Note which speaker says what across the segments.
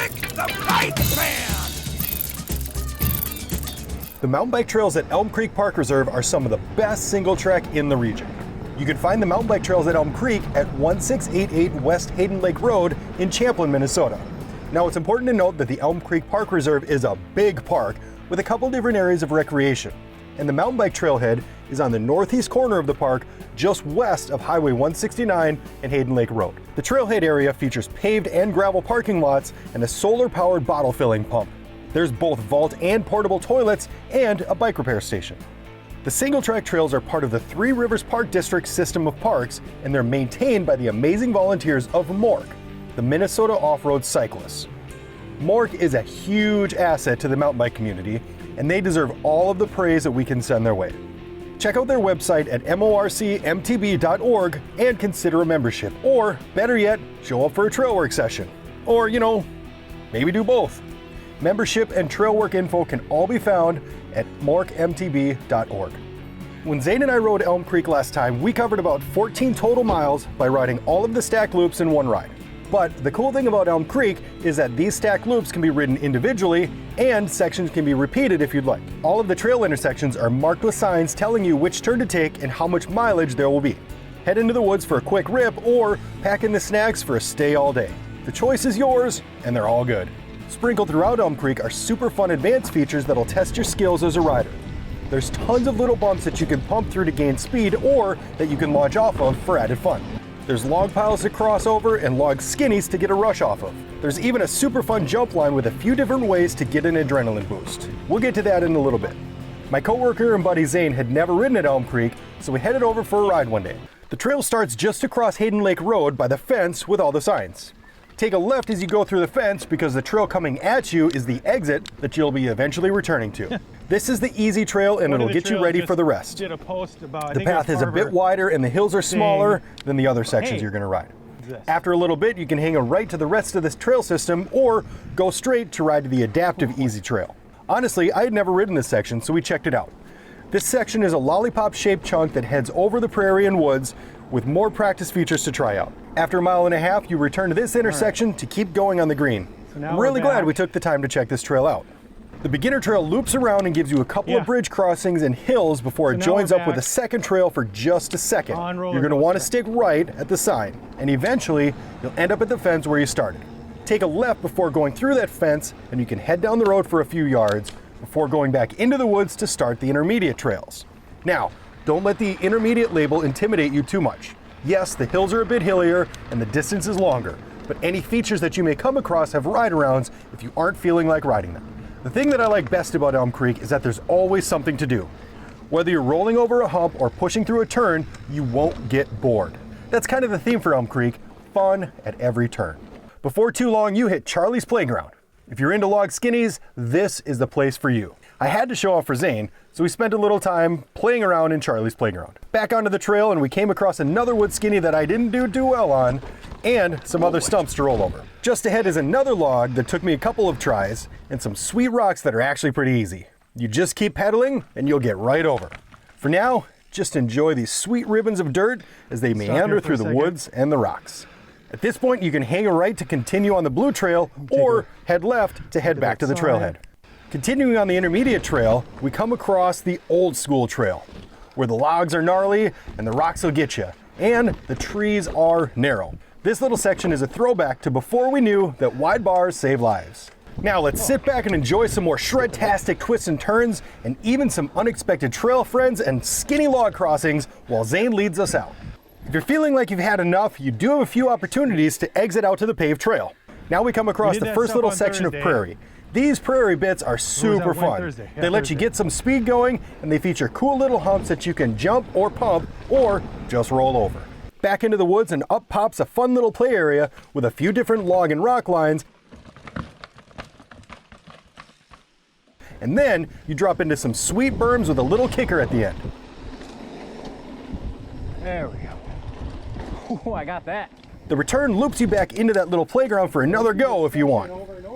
Speaker 1: Rick the Bike Man!
Speaker 2: The mountain bike trails at Elm Creek Park Reserve are some of the best single track in the region. You can find the mountain bike trails at Elm Creek at 1688 West Hayden Lake Road in Champlin, Minnesota. Now it's important to note that the Elm Creek Park Reserve is a big park with a couple different areas of recreation. And the mountain bike trailhead is on the northeast corner of the park, just west of Highway 169 and Hayden Lake Road. The trailhead area features paved and gravel parking lots and a solar-powered bottle filling pump. There's both vault and portable toilets and a bike repair station. The single track trails are part of the Three Rivers Park District system of parks, and they're maintained by the amazing volunteers of MORC, the Minnesota Off-Road Cyclists. MORC is a huge asset to the mountain bike community, and they deserve all of the praise that we can send their way. Check out their website at morcmtb.org and consider a membership, or better yet, show up for a trail work session. Or, maybe do both. Membership and trail work info can all be found at morcmtb.org. When Zane and I rode Elm Creek last time, we covered about 14 total miles by riding all of the stacked loops in one ride. But the cool thing about Elm Creek is that these stacked loops can be ridden individually and sections can be repeated if you'd like. All of the trail intersections are marked with signs telling you which turn to take and how much mileage there will be. Head into the woods for a quick rip or pack in the snacks for a stay all day. The choice is yours, and they're all good. Sprinkled throughout Elm Creek are super fun advanced features that'll test your skills as a rider. There's tons of little bumps that you can pump through to gain speed or that you can launch off of for added fun. There's log piles to cross over and log skinnies to get a rush off of. There's even a super fun jump line with a few different ways to get an adrenaline boost. We'll get to that in a little bit. My coworker and buddy Zane had never ridden at Elm Creek, so we headed over for a ride one day. The trail starts just across Hayden Lake Road by the fence with all the signs. Take a left as you go through the fence because the trail coming at you is the exit that you'll be eventually returning to. This is the easy trail and it'll get you ready for the rest.
Speaker 3: Did a post about,
Speaker 2: the path is a bit wider and the hills are smaller than the other sections you're going to ride. After a little bit, you can hang a right to the rest of this trail system or go straight to ride to the adaptive easy trail. Honestly, I had never ridden this section, so we checked it out. This section is a lollipop-shaped chunk that heads over the prairie and woods with more practice features to try out. After a mile and a half, you return to this intersection to keep going on the green. I'm really glad we took the time to check this trail out. The beginner trail loops around and gives you a couple of bridge crossings and hills before it joins up with a second trail for just a second. You're going to want to stick right at the sign, and eventually you'll end up at the fence where you started. Take a left before going through that fence, and you can head down the road for a few yards before going back into the woods to start the intermediate trails. Now, don't let the intermediate label intimidate you too much. Yes, the hills are a bit hillier and the distance is longer, but any features that you may come across have ride-arounds if you aren't feeling like riding them. The thing that I like best about Elm Creek is that there's always something to do. Whether you're rolling over a hump or pushing through a turn, you won't get bored. That's kind of the theme for Elm Creek, fun at every turn. Before too long, you hit Charlie's Playground. If you're into log skinnies, this is the place for you. I had to show off for Zane, so we spent a little time playing around in Charlie's Playground. Back onto the trail and we came across another wood skinny that I didn't do too well on, and some other stumps to roll over. Just ahead is another log that took me a couple of tries, and some sweet rocks that are actually pretty easy. You just keep pedaling and you'll get right over. For now, just enjoy these sweet ribbons of dirt as they meander through the woods and the rocks. At this point, you can hang a right to continue on the blue trail or head left to head back to the trailhead. Continuing on the intermediate trail, we come across the old school trail, where the logs are gnarly and the rocks will get you, and the trees are narrow. This little section is a throwback to before we knew that wide bars save lives. Now let's sit back and enjoy some more shred-tastic twists and turns, and even some unexpected trail friends and skinny log crossings while Zane leads us out. If you're feeling like you've had enough, you do have a few opportunities to exit out to the paved trail. Now we come across the first little section of prairie. These prairie bits are super fun. They let you get some speed going, and they feature cool little humps that you can jump or pump or just roll over. Back into the woods and up pops a fun little play area with a few different log and rock lines. And then you drop into some sweet berms with a little kicker at the end.
Speaker 3: There we go. Ooh, I got that.
Speaker 2: The return loops you back into that little playground for another go if you want.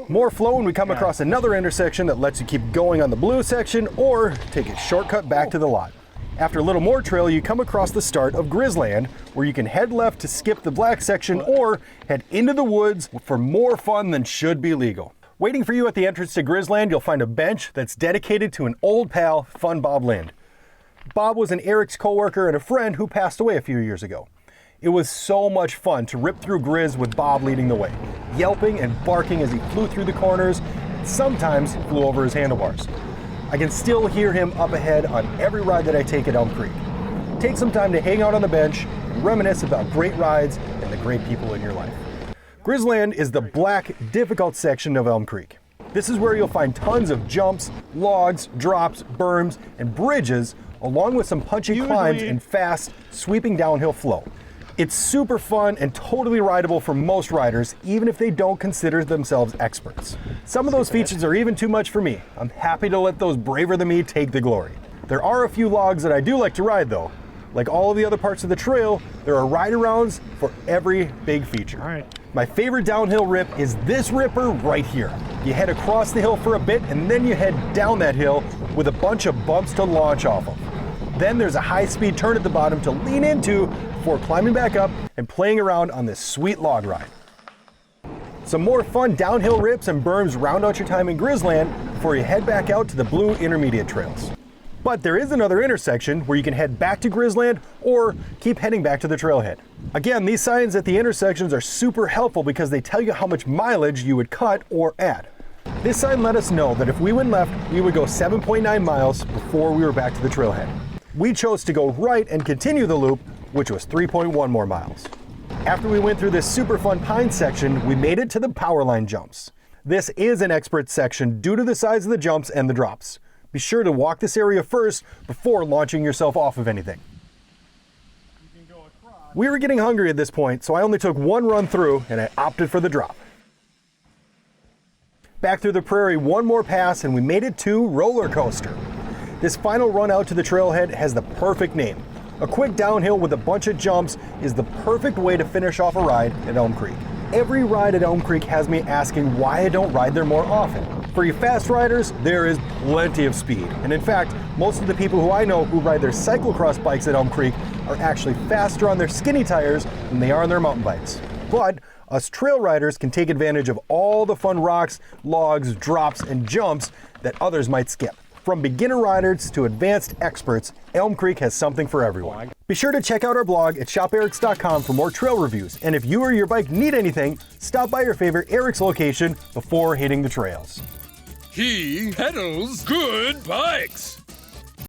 Speaker 2: More flow when we come across another intersection that lets you keep going on the blue section or take a shortcut back to the lot. After a little more trail, you come across the start of Grizzland, where you can head left to skip the black section or head into the woods for more fun than should be legal. Waiting for you at the entrance to Grizzland, you'll find a bench that's dedicated to an old pal, Fun Bob Lind. Bob was an ERIK'S coworker and a friend who passed away a few years ago. It was so much fun to rip through Grizz with Bob leading the way, yelping and barking as he flew through the corners, and sometimes flew over his handlebars. I can still hear him up ahead on every ride that I take at Elm Creek. Take some time to hang out on the bench and reminisce about great rides and the great people in your life. Grizzland is the black, difficult section of Elm Creek. This is where you'll find tons of jumps, logs, drops, berms, and bridges, along with some punchy climbs and fast, sweeping downhill flow. It's super fun and totally rideable for most riders, even if they don't consider themselves experts. Some of those features are even too much for me. I'm happy to let those braver than me take the glory. There are a few logs that I do like to ride though. Like all of the other parts of the trail, there are ride-arounds for every big feature.
Speaker 3: All right.
Speaker 2: My favorite downhill rip is this ripper right here. You head across the hill for a bit and then you head down that hill with a bunch of bumps to launch off of. Then there's a high-speed turn at the bottom to lean into before climbing back up and playing around on this sweet log ride. Some more fun downhill rips and berms round out your time in Grizzland before you head back out to the blue intermediate trails. But there is another intersection where you can head back to Grizzland or keep heading back to the trailhead. Again, these signs at the intersections are super helpful because they tell you how much mileage you would cut or add. This sign let us know that if we went left, we would go 7.9 miles before we were back to the trailhead. We chose to go right and continue the loop, which was 3.1 more miles. After we went through this super fun pine section, we made it to the power line jumps. This is an expert section due to the size of the jumps and the drops. Be sure to walk this area first before launching yourself off of anything. We were getting hungry at this point, so I only took one run through and I opted for the drop. Back through the prairie, one more pass and we made it to Roller Coaster. This final run out to the trailhead has the perfect name. A quick downhill with a bunch of jumps is the perfect way to finish off a ride at Elm Creek. Every ride at Elm Creek has me asking why I don't ride there more often. For you fast riders, there is plenty of speed. And in fact, most of the people who I know who ride their cyclocross bikes at Elm Creek are actually faster on their skinny tires than they are on their mountain bikes. But us trail riders can take advantage of all the fun rocks, logs, drops, and jumps that others might skip. From beginner riders to advanced experts, Elm Creek has something for everyone. Be sure to check out our blog at shoperiks.com for more trail reviews. And if you or your bike need anything, stop by your favorite ERIK'S location before hitting the trails.
Speaker 1: He peddles good bikes.